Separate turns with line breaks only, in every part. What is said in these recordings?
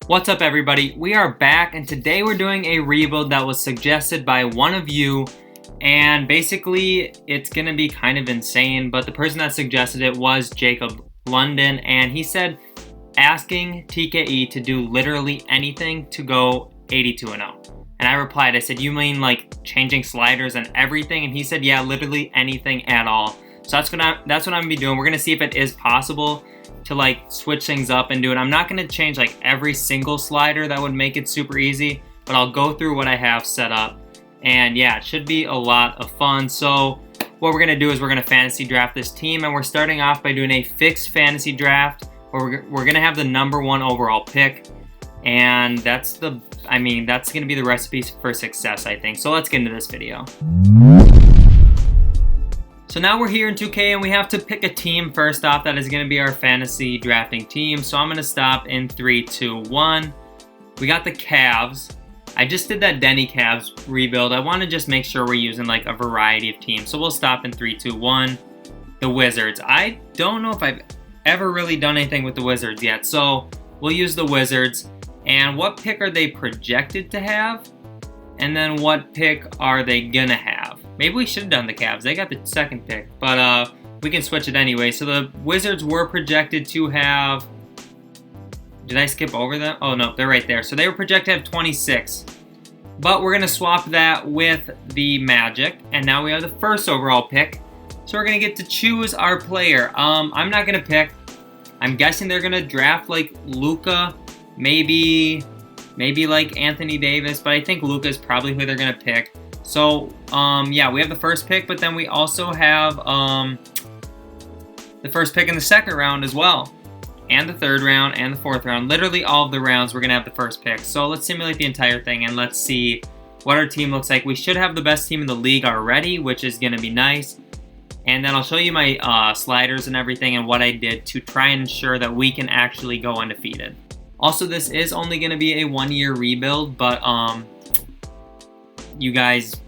What's up, everybody? We are back, and today we're doing a rebuild that was suggested by one of you, and basically it's gonna be kind of insane, but the person that suggested it was Jacob London, and he said asking TKE to do literally anything to go 82-0. And I replied, I said, you mean like changing sliders and everything? And he said, yeah, literally anything at all. So that's what I'm gonna be doing. We're gonna see if it is possible to like switch things up and do it. I'm not gonna change like every single slider. That would make it super easy, but I'll go through what I have set up. And yeah, it should be a lot of fun. So what we're gonna do is we're gonna fantasy draft this team, and we're starting off by doing a fixed fantasy draft where we're gonna have the #1 overall pick. And that's gonna be the recipe for success, I think. So let's get into this video. So now we're here in 2K and we have to pick a team first off that is going to be our fantasy drafting team. So I'm going to stop in 3, 2, 1. We got the Cavs. I just did that Denny Cavs rebuild. I want to just make sure we're using like a variety of teams. So we'll stop in 3, 2, 1. The Wizards. I don't know if I've ever really done anything with the Wizards yet. So we'll use the Wizards. And what pick are they projected to have? And then what pick are they going to have? Maybe we should have done the Cavs. They got the second pick, but we can switch it anyway. So the Wizards were projected to have... Did I skip over them? Oh, no, they're right there. So they were projected to have 26. But we're going to swap that with the Magic. And now we have the first overall pick. So we're going to get to choose our player. I'm not going to pick. I'm guessing they're going to draft like Luka. Maybe like Anthony Davis. But I think Luka is probably who they're going to pick. So, yeah, we have the first pick, but then we also have the first pick in the second round as well. And the third round and the fourth round. Literally all of the rounds we're going to have the first pick. So let's simulate the entire thing and let's see what our team looks like. We should have the best team in the league already, which is going to be nice. And then I'll show you my sliders and everything and what I did to try and ensure that we can actually go undefeated. Also, this is only going to be a 1-year rebuild, but you guys,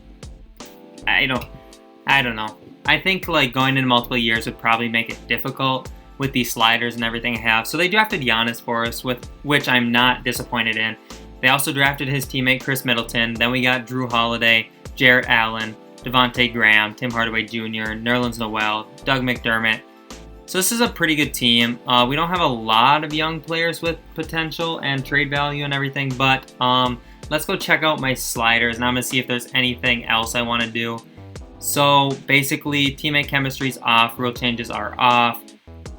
I don't know. I think like going into multiple years would probably make it difficult with these sliders and everything I have. So they drafted Giannis for us, with which I'm not disappointed in. They also drafted his teammate Chris Middleton. Then we got Drew Holiday, Jarrett Allen, Devontae Graham, Tim Hardaway Jr., Nerlens Noel, Doug McDermott. So this is a pretty good team. We don't have a lot of young players with potential and trade value and everything, but let's go check out my sliders, and I'm going to see if there's anything else I want to do. So basically, teammate chemistry is off, rule changes are off,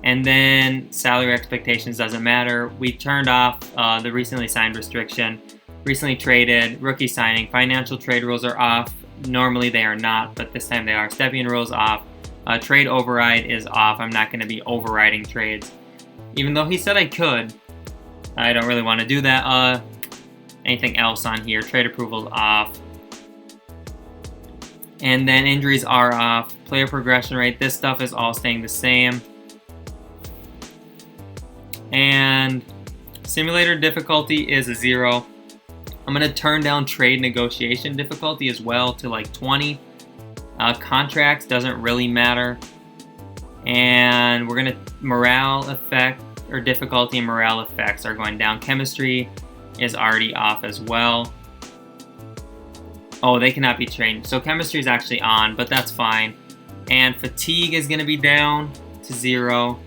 and then salary expectations doesn't matter. We turned off the recently signed restriction, recently traded, rookie signing, financial trade rules are off. Normally they are not, but this time they are. Stepping rules off. Trade override is off. I'm not going to be overriding trades. Even though he said I could, I don't really want to do that. Anything else on here? Trade approvals off. And then injuries are off. Player progression rate. This stuff is all staying the same. And simulator difficulty is a 0. I'm going to turn down trade negotiation difficulty as well to like 20. Contracts doesn't really matter. And we're going to morale effect or difficulty and morale effects are going down. Chemistry is already off as well. Oh, they cannot be trained. So chemistry is actually on, but that's fine. And fatigue is going to be down to 0.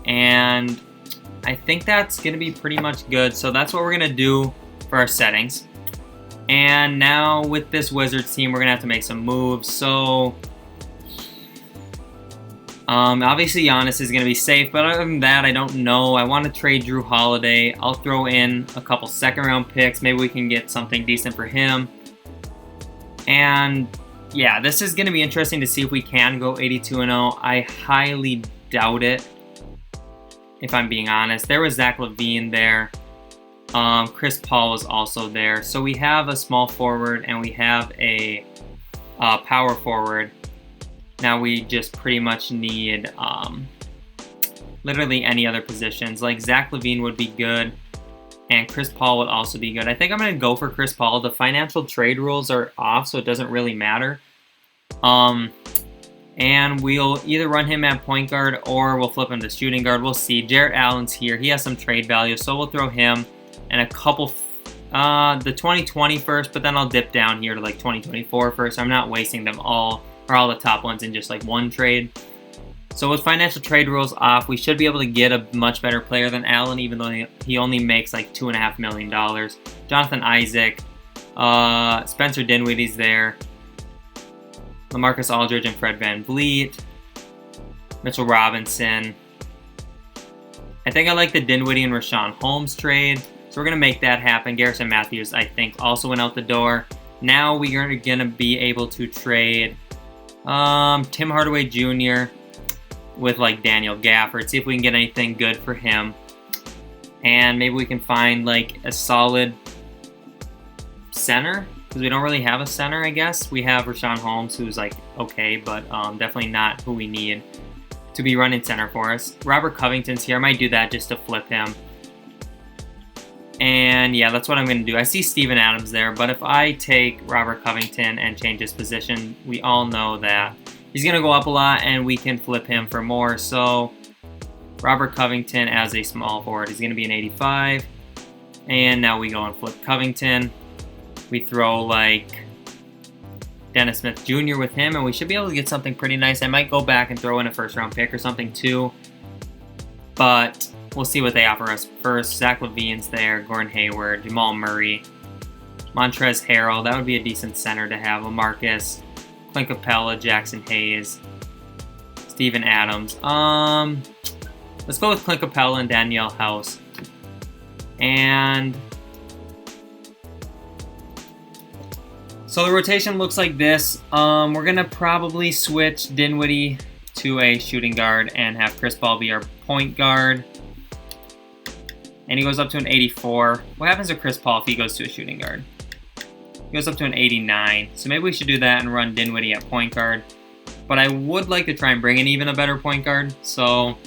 And I think that's going to be pretty much good. So that's what we're going to do for our settings. And now with this Wizards team, we're going to have to make some moves. So obviously Giannis is going to be safe, but other than that, I don't know. I want to trade Drew Holiday. I'll throw in a couple second-round picks. Maybe we can get something decent for him. And yeah, this is going to be interesting to see if we can go 82-0. I highly doubt it, if I'm being honest. There was Zach LaVine there. Chris Paul was also there. So we have a small forward and we have a power forward. Now we just pretty much need literally any other positions. Like Zach LaVine would be good, and Chris Paul would also be good. I think I'm going to go for Chris Paul. The financial trade rules are off, so it doesn't really matter. And we'll either run him at point guard or we'll flip him to shooting guard. We'll see. Jarrett Allen's here. He has some trade value, so we'll throw him and a couple, the 2020 first, but then I'll dip down here to like 2024 first. I'm not wasting them all, or all the top ones in just like one trade. So with financial trade rules off, we should be able to get a much better player than Allen, even though he only makes like $2.5 million. Jonathan Isaac, Spencer Dinwiddie's there. LaMarcus Aldridge and Fred VanVleet. Mitchell Robinson. I think I like the Dinwiddie and Rashawn Holmes trade. So we're going to make that happen. Garrison Matthews, I think, also went out the door. Now we are going to be able to trade Tim Hardaway Jr. with like Daniel Gafford. See if we can get anything good for him. And maybe we can find like a solid center, because we don't really have a center, I guess. We have Rashawn Holmes, who's like okay, but definitely not who we need to be running center for us. Robert Covington's here. I might do that just to flip him. And yeah, that's what I'm going to do. I see Steven Adams there, but if I take Robert Covington and change his position, we all know that he's going to go up a lot and we can flip him for more. So Robert Covington as a small forward is going to be an 85. And now we go and flip Covington. We throw like Dennis Smith Jr. with him, and we should be able to get something pretty nice. I might go back and throw in a first-round pick or something too, but we'll see what they offer us first. Zach LaVine's there, Gordon Hayward, Jamal Murray, Montrezl Harrell. That would be a decent center to have. LaMarcus, Clint Capella, Jackson Hayes, Steven Adams. Let's go with Clint Capella and Danielle House. And so the rotation looks like this. We're going to probably switch Dinwiddie to a shooting guard and have Chris Paul be our point guard. And he goes up to an 84. What happens to Chris Paul if he goes to a shooting guard? He goes up to an 89. So maybe we should do that and run Dinwiddie at point guard. But I would like to try and bring in even a better point guard. So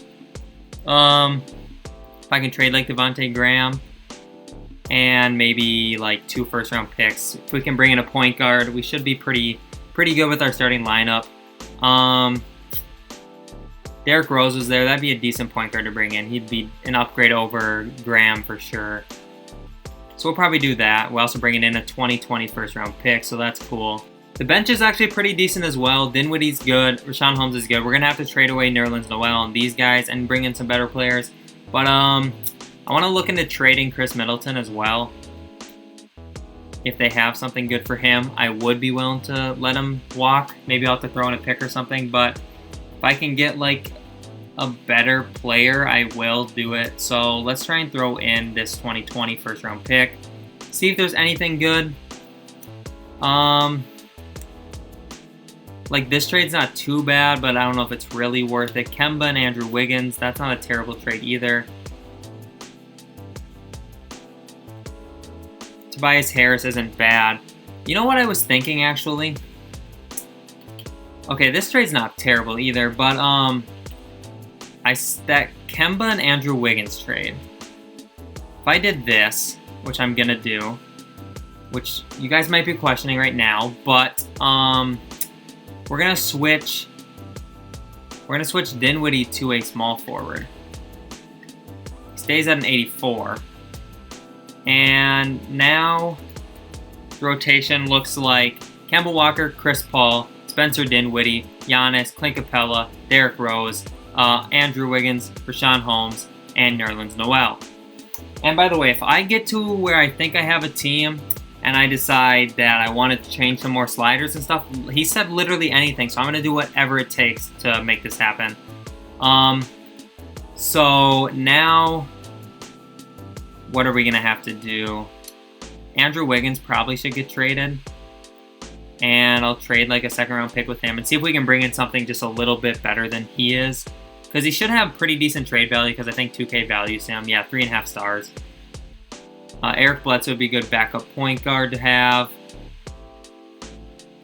if I can trade like Devontae Graham and maybe like 2 first-round picks. If we can bring in a point guard, we should be pretty good with our starting lineup. Derrick Rose was there. That'd be a decent point guard to bring in. He'd be an upgrade over Graham for sure. So we'll probably do that. We're also bringing in a 2020 first-round pick, so that's cool. The bench is actually pretty decent as well. Dinwiddie's good. Rashawn Holmes is good. We're going to have to trade away Nerlens Noel and these guys and bring in some better players. But I want to look into trading Chris Middleton as well. If they have something good for him, I would be willing to let him walk. Maybe I'll have to throw in a pick or something. But if I can get like a better player, I will do it. So let's try and throw in this 2020 first round pick. See if there's anything good. Like this trade's not too bad, but I don't know if it's really worth it. Kemba and Andrew Wiggins, that's not a terrible trade either. Tobias Harris isn't bad. You know what I was thinking actually? Okay, this trade's not terrible either, but that Kemba and Andrew Wiggins trade. If I did this, which I'm gonna do, which you guys might be questioning right now, but we're gonna switch Dinwiddie to a small forward. He stays at an 84. And now the rotation looks like Kemba Walker, Chris Paul, Spencer Dinwiddie, Giannis, Clint Capella, Derrick Rose, Andrew Wiggins, Rashawn Holmes, and Nerlens Noel. And by the way, if I get to where I think I have a team and I decide that I wanted to change some more sliders and stuff, he said literally anything, so I'm going to do whatever it takes to make this happen. So now, what are we going to have to do? Andrew Wiggins probably should get traded. And I'll trade like a second round pick with him and see if we can bring in something just a little bit better than he is. Because he should have pretty decent trade value because I think 2K values him. Yeah, 3.5 stars. Eric Bledsoe would be a good backup point guard to have.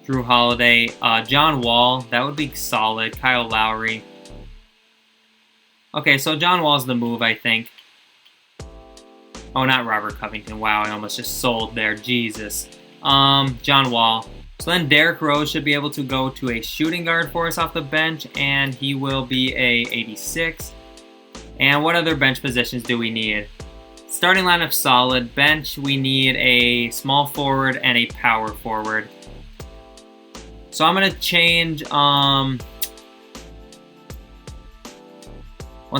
Drew Holiday. John Wall, that would be solid. Kyle Lowry. Okay, so John Wall's the move, I think. Oh, not Robert Covington. Wow, I almost just sold there. Jesus. John Wall. So then Derrick Rose should be able to go to a shooting guard for us off the bench, and he will be a 86. And what other bench positions do we need? Starting lineup solid. Bench, we need a small forward and a power forward. So I'm going to change... one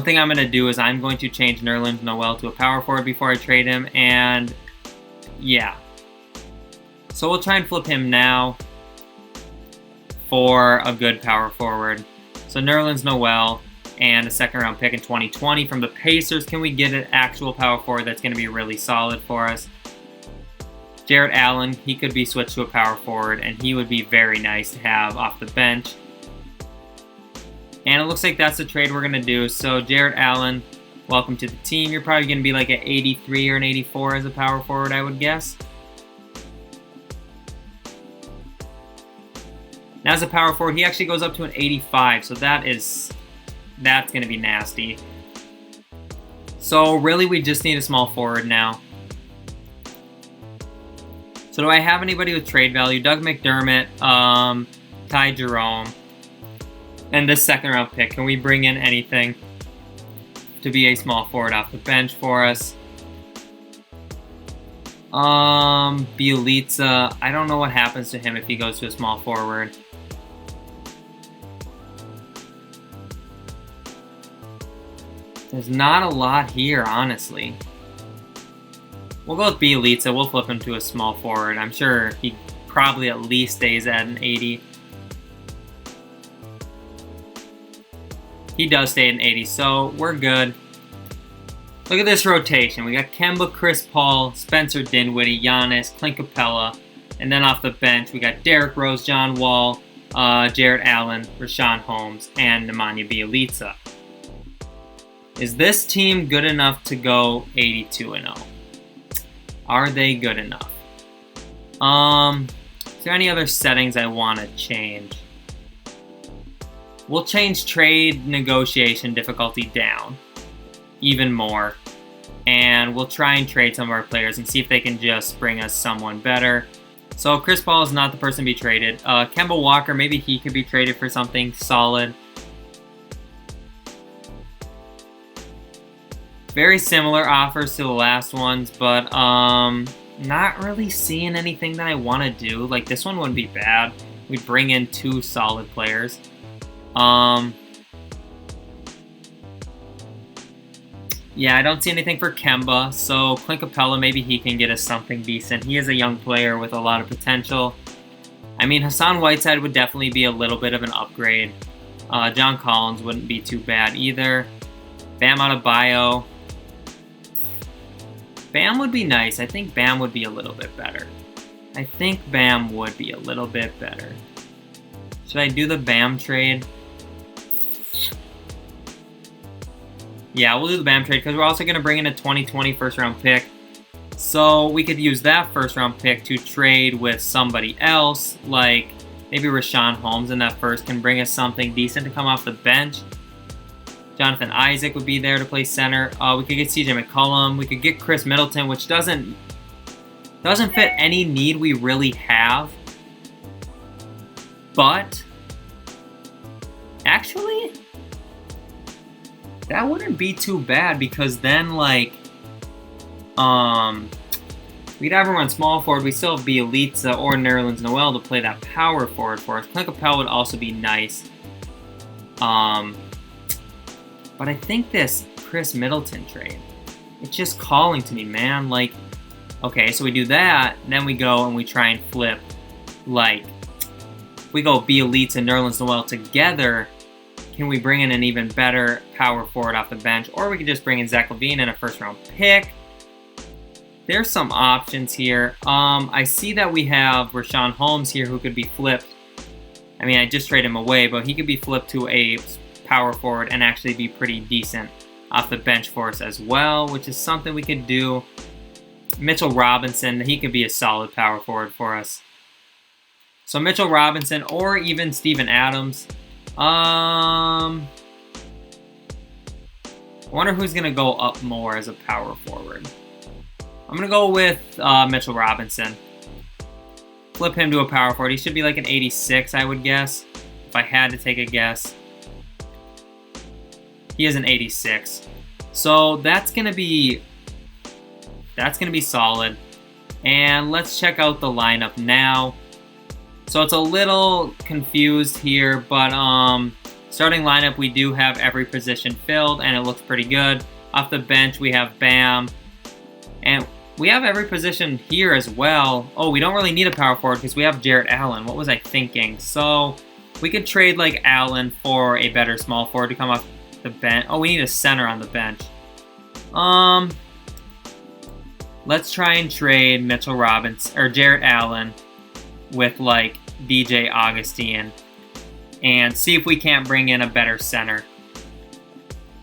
thing I'm going to do is I'm going to change Nerlens Noel to a power forward before I trade him. And yeah. So we'll try and flip him now for a good power forward. So Nerlens Noel and a second round pick in 2020 from the Pacers. Can we get an actual power forward that's going to be really solid for us? Jarrett Allen, he could be switched to a power forward, and he would be very nice to have off the bench. And it looks like that's the trade we're going to do. So Jarrett Allen, welcome to the team. You're probably going to be like an 83 or an 84 as a power forward, I would guess. Now as a power forward, he actually goes up to an 85, so that's going to be nasty. So really we just need a small forward now. So do I have anybody with trade value? Doug McDermott, Ty Jerome, and this second round pick. Can we bring in anything to be a small forward off the bench for us? Bielitsa, I don't know what happens to him if he goes to a small forward. There's not a lot here, honestly. We'll go with Bielitsa. We'll flip him to a small forward. I'm sure he probably at least stays at an 80. He does stay at an 80, so we're good. Look at this rotation. We got Kemba, Chris Paul, Spencer Dinwiddie, Giannis, Clint Capella, and then off the bench we got Derrick Rose, John Wall, Jarrett Allen, Richaun Holmes, and Nemanja Bjelica. Is this team good enough to go 82-0? Are they good enough? Is there any other settings I want to change? We'll change trade negotiation difficulty down even more. And we'll try and trade some of our players and see if they can just bring us someone better. So Chris Paul is not the person to be traded. Kemba Walker, maybe he could be traded for something solid. Very similar offers to the last ones, but not really seeing anything that I want to do. Like, this one wouldn't be bad. We'd bring in two solid players. Yeah, I don't see anything for Kemba, so Clint Capella, maybe he can get us something decent. He is a young player with a lot of potential. I mean, Hassan Whiteside would definitely be a little bit of an upgrade. John Collins wouldn't be too bad either. Bam Adebayo. Bam would be nice. I think Bam would be a little bit better. Should I do the Bam trade? Yeah, we'll do the Bam trade because we're also going to bring in a 2020 first-round pick. So we could use that first-round pick to trade with somebody else, like maybe Richaun Holmes in that first can bring us something decent to come off the bench. Jonathan Isaac would be there to play center. We could get CJ McCollum. We could get Chris Middleton, which doesn't fit any need we really have. But actually, that wouldn't be too bad because then, like, we'd have everyone small forward. We still have Bjelica or Nerlens Noel to play that power forward for us. Clint Capella would also be nice. But I think this Chris Middleton trade, it's just calling to me, man. Like, okay, so we do that, then we go and we try and flip, like, we go Bjelica and Nerlens Noel together. Can we bring in an even better power forward off the bench? Or we could just bring in Zach LaVine and a first-round pick. There's some options here. I see that we have Richaun Holmes here who could be flipped. I mean, I just traded him away, but he could be flipped to a power forward and actually be pretty decent off the bench for us as well, which is something we could do. Mitchell Robinson, he could be a solid power forward for us. So Mitchell Robinson or even Steven Adams. I wonder who's going to go up more as a power forward. I'm going to go with Mitchell Robinson. flip him to a power forward. He should be like an 86, I would guess, if I had to take a guess. He is an 86. So that's gonna be solid. And let's check out the lineup now. So it's a little confused here, but starting lineup, we do have every position filled, and it looks pretty good. Off the bench, we have Bam, and we have every position here as well. Oh, we don't really need a power forward because we have Jarrett Allen. What was I thinking? So we could trade like Allen for a better small forward to come off the bench. Oh, we need a center on the bench. Let's try and trade Mitchell Robinson or Jarrett Allen with like DJ Augustine and see if we can't bring in a better center.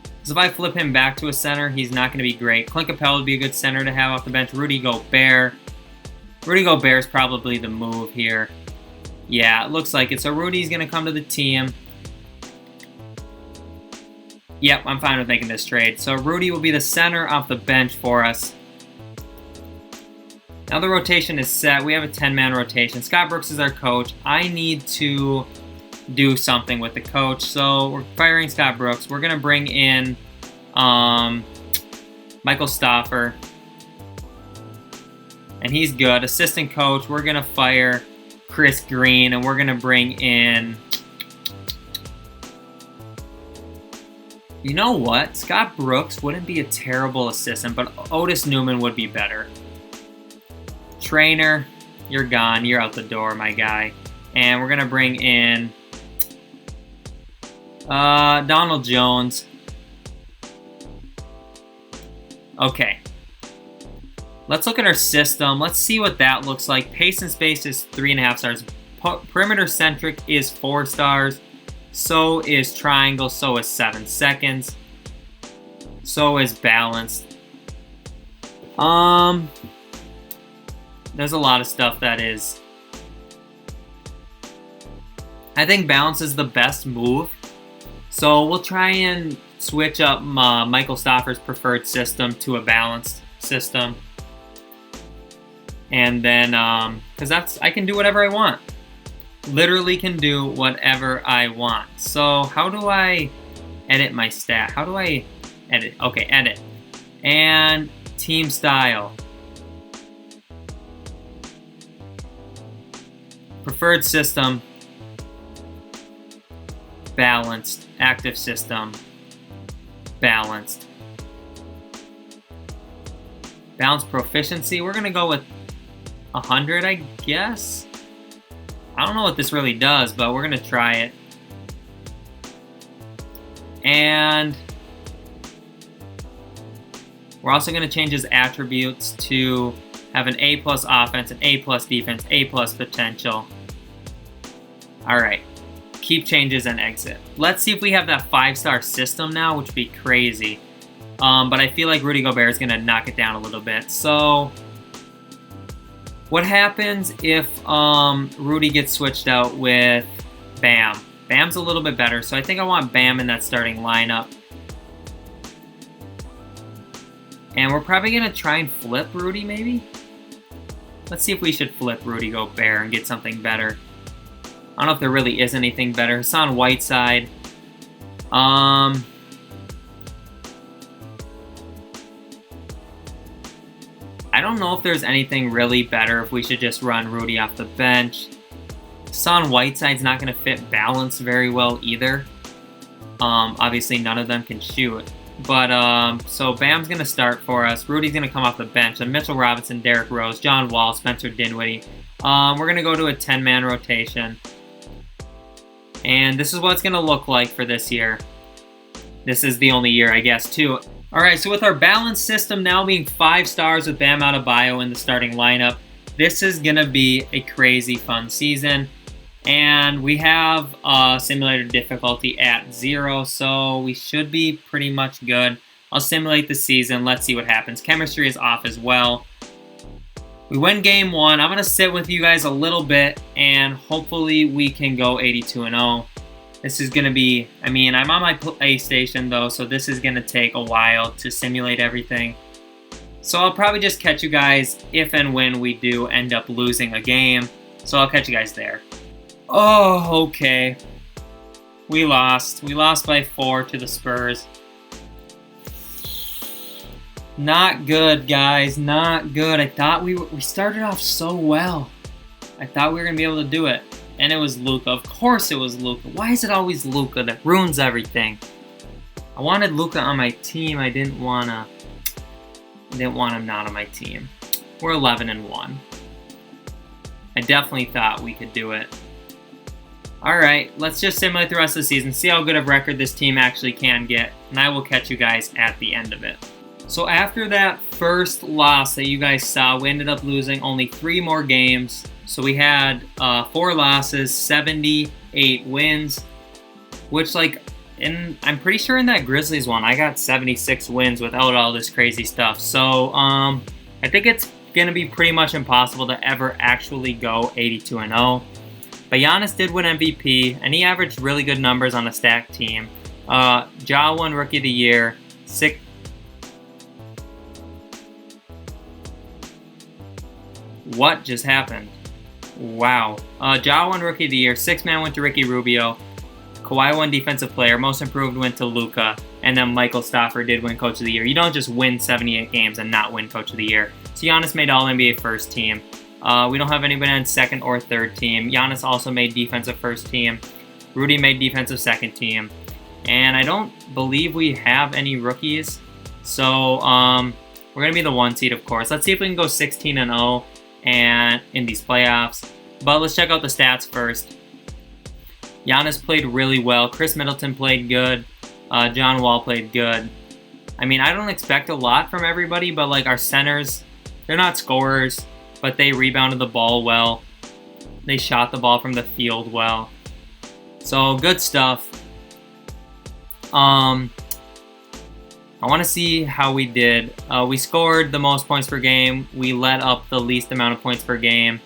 Because if I flip him back to a center, he's not going to be great. Clint Capella would be a good center to have off the bench. Rudy Gobert. Rudy Gobert is probably the move here. Yeah, it looks like it. So Rudy's going to come to the team. Yep, I'm fine with making this trade. So Rudy will be the center off the bench for us. Now the rotation is set. We have a 10-man rotation. Scott Brooks is our coach. I need to do something with the coach. So we're firing Scott Brooks. We're going to bring in Michael Stoffer. And he's good. Assistant coach, we're going to fire Chris Green. And we're going to bring in... You know what? Scott Brooks wouldn't be a terrible assistant, but Otis Newman would be better. Trainer, you're gone. You're out the door, my guy. And we're going to bring in Donald Jones. Okay. Let's look at our system. Let's see what that looks like. Pace and space is 3.5 stars. Perimeter centric is 4 stars. So is triangle. So is 7 seconds. So is balanced. There's a lot of stuff that is. I think balance is the best move. So we'll try and switch up Michael Stoffer's preferred system to a balanced system. And then, because I can do whatever I want. Literally can do whatever I want. So how do I edit my stat? How do I edit? Okay, edit. And team style. Preferred system. Balanced. Active system. Balanced. Balanced proficiency. We're going to go with 100, I guess. I don't know what this really does, but we're going to try it. And we're also going to change his attributes to have an A+ offense, an A+ defense, A+ potential. All right. Keep changes and exit. Let's see if we have that 5-star system now, which would be crazy. But I feel like Rudy Gobert is going to knock it down a little bit. So what happens if Rudy gets switched out with Bam? Bam's a little bit better, so I think I want Bam in that starting lineup. And we're probably going to try and flip Rudy, maybe? Let's see if we should flip Rudy Gobert and get something better. I don't know if there really is anything better. Hassan Whiteside. I don't know if there's anything really better if we should just run Rudy off the bench. Hassan Whiteside's not going to fit balance very well either. Obviously, none of them can shoot. But, so Bam's going to start for us. Rudy's going to come off the bench. And Mitchell Robinson, Derrick Rose, John Wall, Spencer Dinwiddie. We're going to go to a 10-man rotation. And this is what it's going to look like for this year. This is the only year, I guess, too. All right, so with our balance system now being 5 stars with Bam Adebayo in the starting lineup, this is going to be a crazy fun season. And we have simulator difficulty at 0, so we should be pretty much good. I'll simulate the season. Let's see what happens. Chemistry is off as well. We win game 1. I'm going to sit with you guys a little bit, and hopefully we can go 82-0. This is going to be, I mean, I'm on my PlayStation, though, so this is going to take a while to simulate everything. So I'll probably just catch you guys if and when we do end up losing a game. So I'll catch you guys there. Oh, okay. We lost. We lost by 4 to the Spurs. Not good, guys. Not good. I thought we started off so well. I thought we were going to be able to do it. And it was Luka. Of course it was Luka. Why is it always Luka? That ruins everything. I wanted Luka on my team. I didn't want him not on my team. We're 11-1. I definitely thought we could do it. Alright, let's just simulate the rest of the season, see how good of a record this team actually can get, and I will catch you guys at the end of it. So after that first loss that you guys saw, we ended up losing only 3 more games. So we had 4 losses, 78 wins, which I'm pretty sure in that Grizzlies one, I got 76 wins without all this crazy stuff. So I think it's going to be pretty much impossible to ever actually go 82-0. But Giannis did win MVP, and he averaged really good numbers on a stacked team. Ja won Rookie of the Year. What just happened? Wow. Ja won Rookie of the Year. 6-man went to Ricky Rubio. Kawhi won Defensive Player. Most Improved went to Luka. And then Michael Stauffer did win Coach of the Year. You don't just win 78 games and not win Coach of the Year. So Giannis made All-NBA First Team. We don't have anybody on second or third team. Giannis also made defensive first team. Rudy made defensive second team. And I don't believe we have any rookies. So we're going to be the 1 seed, of course. Let's see if we can go 16-0 and in these playoffs. But let's check out the stats first. Giannis played really well. Chris Middleton played good. John Wall played good. I mean, I don't expect a lot from everybody, but our centers, they're not scorers. But they rebounded the ball well. They shot the ball from the field well. So, good stuff. I want to see how we did. We scored the most points per game. We let up the least amount of points per game.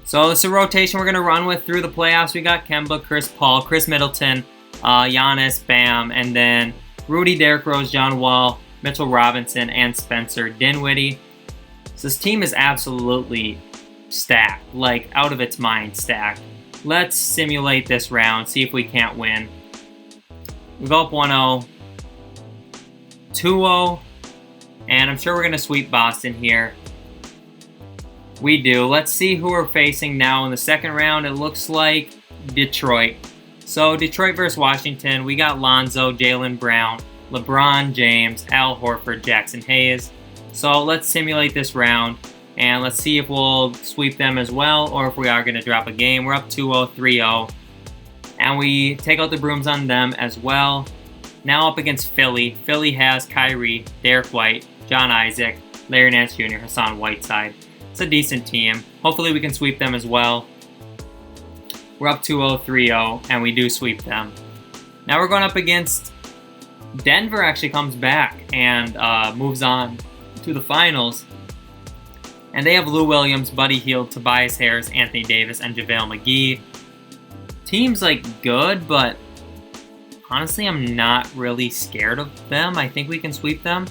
So, it's a rotation we're going to run with through the playoffs. We got Kemba, Chris Paul, Chris Middleton, Giannis, Bam, and then Rudy, Derrick Rose, John Wall, Mitchell Robinson, and Spencer Dinwiddie. So this team is absolutely stacked, out of its mind stacked. Let's simulate this round, see if we can't win. We go up 1-0, 2-0, and I'm sure we're going to sweep Boston here. We do. Let's see who we're facing now in the second round. It looks like Detroit. So Detroit versus Washington, we got Lonzo, Jaylen Brown, LeBron James, Al Horford, Jackson Hayes. So let's simulate this round, and let's see if we'll sweep them as well, or if we are going to drop a game. We're up 2-0, 3-0, and we take out the brooms on them as well. Now up against Philly. Philly has Kyrie, Derek White, John Isaac, Larry Nance Jr., Hassan Whiteside. It's a decent team. Hopefully we can sweep them as well. We're up 2-0, 3-0, and we do sweep them. Now we're going up against Denver. Actually comes back and moves on to the finals, and they have Lou Williams, Buddy Hield, Tobias Harris, Anthony Davis, and JaVale McGee. Team's good, but honestly I'm not really scared of them. I think we can sweep them.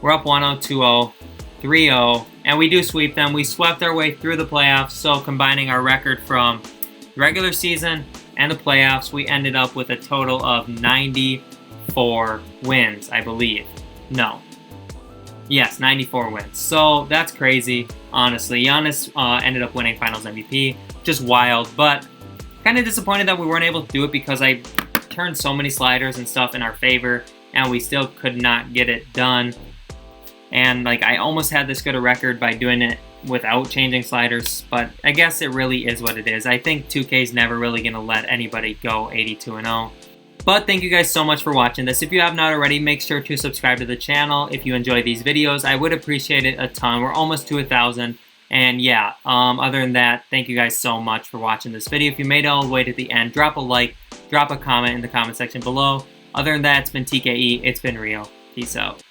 We're up 1-0, 2-0, 3-0, and we do sweep them. We swept our way through the playoffs, so combining our record from the regular season and the playoffs, we ended up with a total of 94 wins, I believe. No. Yes, 94 wins. So that's crazy, honestly. Giannis ended up winning Finals MVP. Just wild, but kind of disappointed that we weren't able to do it because I turned so many sliders and stuff in our favor, and we still could not get it done. And I almost had this good a record by doing it without changing sliders, but I guess it really is what it is. I think 2K is never really going to let anybody go 82-0. But thank you guys so much for watching this. If you have not already, make sure to subscribe to the channel. If you enjoy these videos, I would appreciate it a ton. We're almost to 1,000. And yeah, other than that, thank you guys so much for watching this video. If you made it all the way to the end, drop a like, drop a comment in the comment section below. Other than that, it's been TKE. It's been real. Peace out.